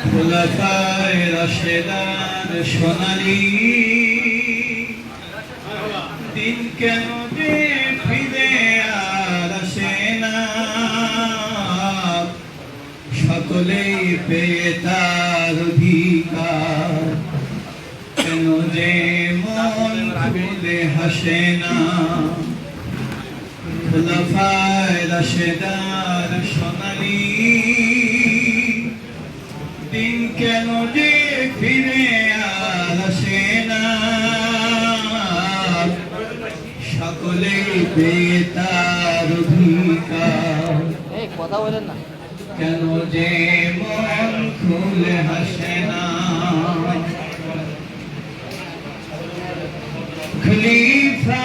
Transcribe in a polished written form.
খুলাফায়ে রাশেদান সোনালী দিন কেন যে ফিরে আর আসে না, সকলেই পেয়ে তার অধিকার, কেন যে মন খুলে হাসে না। খুলাফায়ে রাশেদান সোনালী দিন কেন যে ফিরে আর আসে না, সকলেই পেয়ে তার অধিকার, কথা বলেন না, কেন যে মন খুলে হাসে না। খলিফা